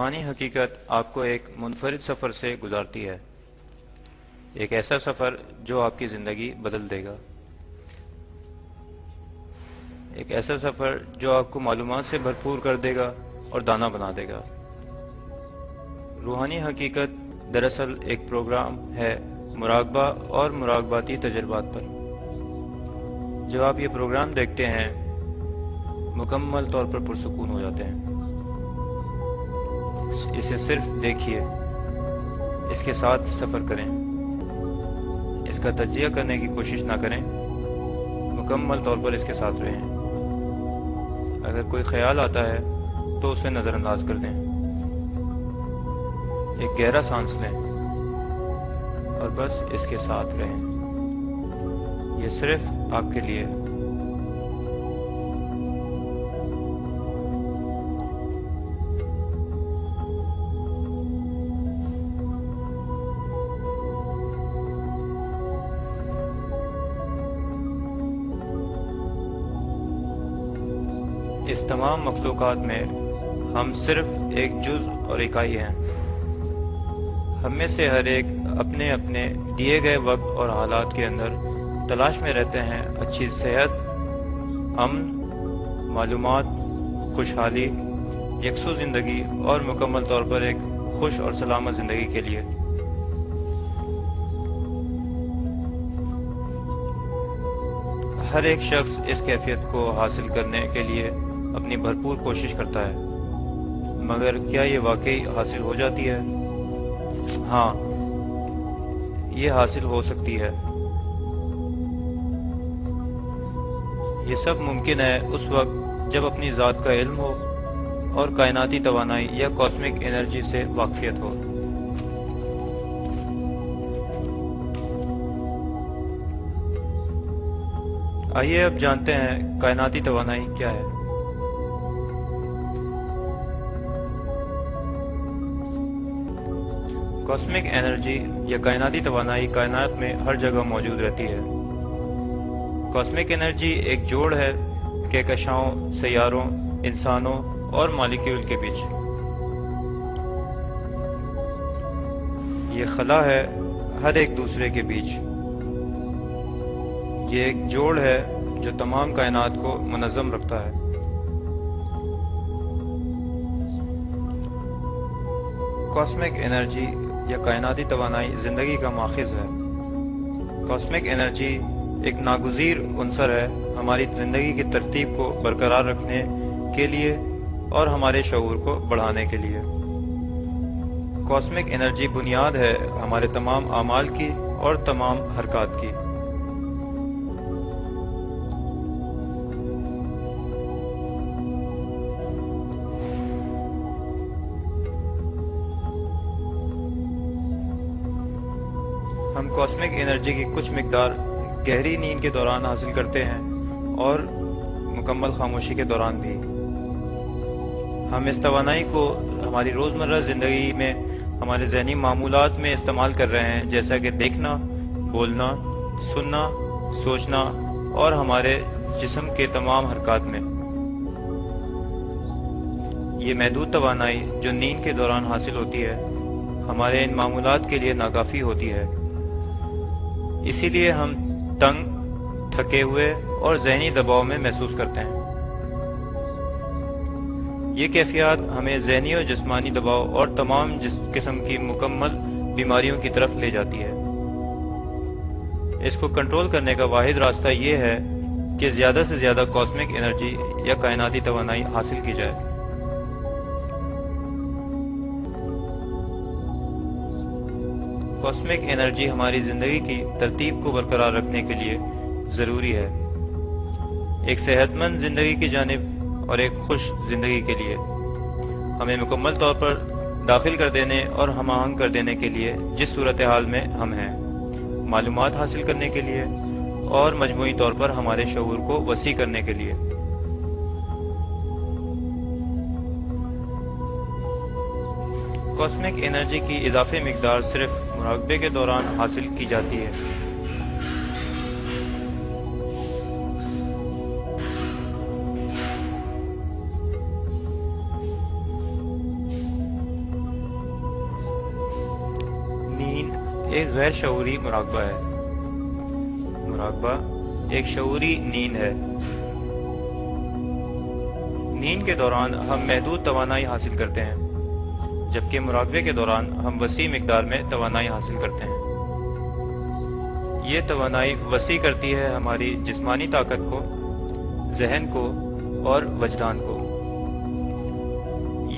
روحانی حقیقت آپ کو ایک منفرد سفر سے گزارتی ہے، ایک ایسا سفر جو آپ کی زندگی بدل دے گا، ایک ایسا سفر جو آپ کو معلومات سے بھرپور کر دے گا اور دانا بنا دے گا۔ روحانی حقیقت دراصل ایک پروگرام ہے مراقبہ اور مراقباتی تجربات پر۔ جب آپ یہ پروگرام دیکھتے ہیں مکمل طور پر پرسکون ہو جاتے ہیں۔ اسے صرف دیکھیے، اس کے ساتھ سفر کریں، اس کا تجزیہ کرنے کی کوشش نہ کریں، مکمل طور پر اس کے ساتھ رہیں۔ اگر کوئی خیال آتا ہے تو اسے نظر انداز کر دیں، ایک گہرا سانس لیں اور بس اس کے ساتھ رہیں۔ یہ صرف آپ کے لیے۔ اس تمام مخلوقات میں ہم صرف ایک جز اور اکائی ہیں۔ ہم میں سے ہر ایک اپنے اپنے دیے گئے وقت اور حالات کے اندر تلاش میں رہتے ہیں اچھی صحت، امن، معلومات، خوشحالی، یکسو زندگی اور مکمل طور پر ایک خوش اور سلامت زندگی کے لیے۔ ہر ایک شخص اس کیفیت کو حاصل کرنے کے لیے اپنی بھرپور کوشش کرتا ہے، مگر کیا یہ واقعی حاصل ہو جاتی ہے؟ ہاں، یہ حاصل ہو سکتی ہے۔ یہ سب ممکن ہے اس وقت جب اپنی ذات کا علم ہو اور کائناتی توانائی یا کاسمک انرجی سے واقفیت ہو۔ آئیے اب جانتے ہیں کائناتی توانائی کیا ہے۔ کاسمک انرجی یا کائناتی توانائی کائنات میں ہر جگہ موجود رہتی ہے۔ کاسمک انرجی ایک جوڑ ہے کہکشاؤں، سیاروں، انسانوں اور مالیکیول کے بیچ۔ یہ خلا ہے ہر ایک دوسرے کے بیچ۔ یہ ایک جوڑ ہے جو تمام کائنات کو منظم رکھتا ہے۔ کاسمک انرجی یا کائناتی توانائی زندگی کا ماخذ ہے۔ کاسمک انرجی ایک ناگزیر عنصر ہے ہماری زندگی کی ترتیب کو برقرار رکھنے کے لیے اور ہمارے شعور کو بڑھانے کے لیے۔ کاسمک انرجی بنیاد ہے ہمارے تمام اعمال کی اور تمام حرکات کی۔ ہم کاسمک انرجی کی کچھ مقدار گہری نیند کے دوران حاصل کرتے ہیں اور مکمل خاموشی کے دوران بھی۔ ہم اس توانائی کو ہماری روزمرہ زندگی میں ہمارے ذہنی معمولات میں استعمال کر رہے ہیں، جیسا کہ دیکھنا، بولنا، سننا، سوچنا اور ہمارے جسم کے تمام حرکات میں۔ یہ محدود توانائی جو نیند کے دوران حاصل ہوتی ہے ہمارے ان معمولات کے لیے ناکافی ہوتی ہے۔ اسی لیے ہم تنگ، تھکے ہوئے اور ذہنی دباؤ میں محسوس کرتے ہیں۔ یہ کیفیات ہمیں ذہنی اور جسمانی دباؤ اور تمام قسم کی مکمل بیماریوں کی طرف لے جاتی ہے۔ اس کو کنٹرول کرنے کا واحد راستہ یہ ہے کہ زیادہ سے زیادہ کاسمک انرجی یا کائناتی توانائی حاصل کی جائے۔ کاسمک انرجی ہماری زندگی کی ترتیب کو برقرار رکھنے کے لیے ضروری ہے، ایک صحت مند زندگی کی جانب اور ایک خوش زندگی کے لیے۔ ہمیں مکمل طور پر داخل کر دینے اور ہم آہنگ کر دینے کے لیے جس صورتحال میں ہم ہیں، معلومات حاصل کرنے کے لیے اور مجموعی طور پر ہمارے شعور کو وسیع کرنے کے لیے۔ کاسمک انرجی کی اضافی مقدار صرف مراقبے کے دوران حاصل کی جاتی ہے۔ ایک غیر شعوری مراقبہ ہے۔ مراقبہ ایک شعوری نیند ہے۔ نیند کے دوران ہم محدود توانائی حاصل کرتے ہیں، جبکہ مراقبے کے دوران ہم وسیع مقدار میں توانائی حاصل کرتے ہیں۔ یہ توانائی وسیع کرتی ہے ہماری جسمانی طاقت کو، ذہن کو اور وجدان کو۔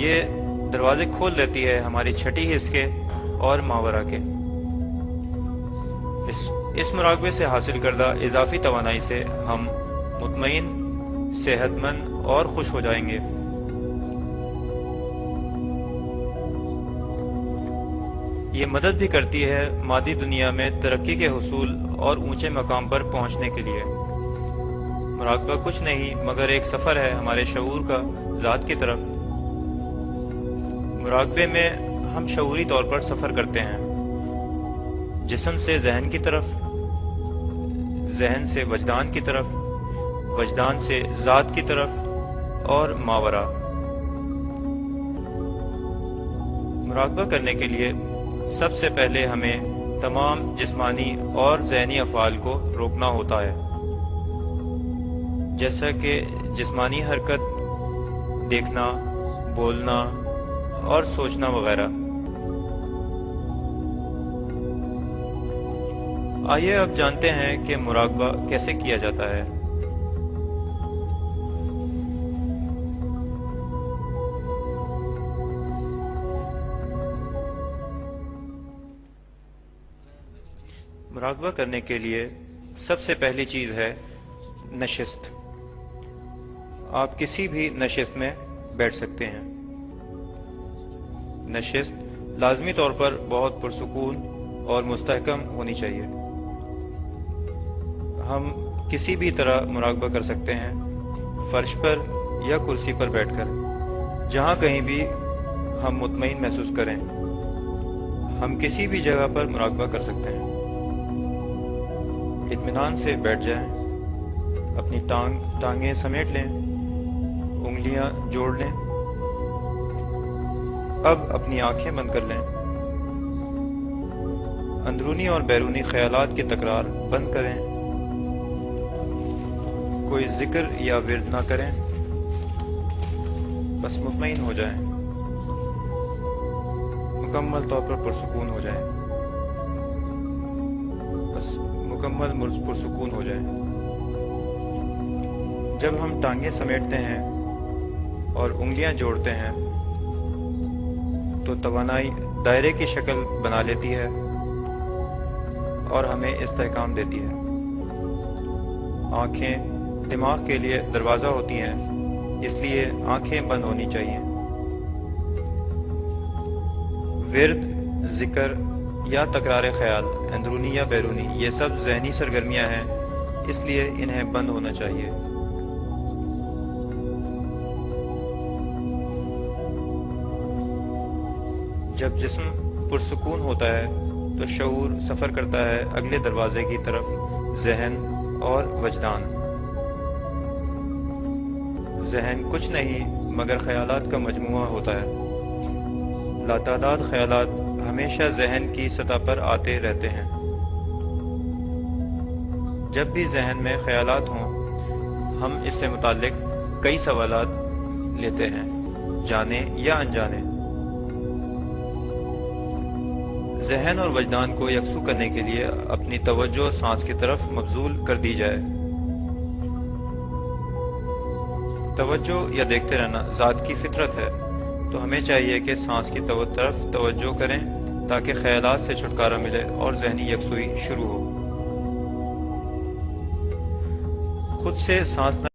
یہ دروازے کھول دیتی ہے ہماری چھٹی حس کے اور ماورا کے۔ اس مراقبے سے حاصل کردہ اضافی توانائی سے ہم مطمئن، صحت مند اور خوش ہو جائیں گے۔ یہ مدد بھی کرتی ہے مادی دنیا میں ترقی کے حصول اور اونچے مقام پر پہنچنے کے لیے۔ مراقبہ کچھ نہیں مگر ایک سفر ہے ہمارے شعور کا ذات کی طرف۔ مراقبے میں ہم شعوری طور پر سفر کرتے ہیں، جسم سے ذہن کی طرف، ذہن سے وجدان کی طرف، وجدان سے ذات کی طرف اور ماورا۔ مراقبہ کرنے کے لیے سب سے پہلے ہمیں تمام جسمانی اور ذہنی افعال کو روکنا ہوتا ہے، جیسا کہ جسمانی حرکت، دیکھنا، بولنا اور سوچنا وغیرہ۔ آئیے اب جانتے ہیں کہ مراقبہ کیسے کیا جاتا ہے۔ مراقبہ کرنے کے لیے سب سے پہلی چیز ہے نشست۔ آپ کسی بھی نشست میں بیٹھ سکتے ہیں۔ نشست لازمی طور پر بہت پرسکون اور مستحکم ہونی چاہیے۔ ہم کسی بھی طرح مراقبہ کر سکتے ہیں، فرش پر یا کرسی پر بیٹھ کر، جہاں کہیں بھی ہم مطمئن محسوس کریں۔ ہم کسی بھی جگہ پر مراقبہ کر سکتے ہیں۔ اطمینان سے بیٹھ جائیں، اپنی ٹانگیں سمیٹ لیں، انگلیاں جوڑ لیں۔ اب اپنی آنکھیں بند کر لیں۔ اندرونی اور بیرونی خیالات کی تکرار بند کریں۔ کوئی ذکر یا ورد نہ کریں، بس مطمئن ہو جائیں، مکمل طور پر پرسکون ہو جائیں، بس مکمل پرسکون ہو جائیں۔ جب ہم ٹانگیں سمیٹتے ہیں اور انگلیاں جوڑتے ہیں تو توانائی دائرے کی شکل بنا لیتی ہے اور ہمیں استحکام دیتی ہے۔ آنکھیں دماغ کے لیے دروازہ ہوتی ہیں، اس لیے آنکھیں بند ہونی چاہیے۔ ورد، ذکر یا تکرار خیال، اندرونی یا بیرونی، یہ سب ذہنی سرگرمیاں ہیں، اس لیے انہیں بند ہونا چاہیے۔ جب جسم پرسکون ہوتا ہے تو شعور سفر کرتا ہے اگلے دروازے کی طرف، ذہن اور وجدان۔ ذہن کچھ نہیں مگر خیالات کا مجموعہ ہوتا ہے۔ لاتعداد خیالات ہمیشہ ذہن کی سطح پر آتے رہتے ہیں۔ جب بھی ذہن میں خیالات ہوں، ہم اس سے متعلق کئی سوالات لیتے ہیں، جانے یا انجانے۔ ذہن اور وجدان کو یکسو کرنے کے لیے اپنی توجہ سانس کی طرف مبذول کر دی جائے۔ توجہ یا دیکھتے رہنا ذات کی فطرت ہے، تو ہمیں چاہیے کہ سانس کی طرف توجہ کریں تاکہ خیالات سے چھٹکارا ملے اور ذہنی یکسوئی شروع ہو۔ خود سے سانس نہ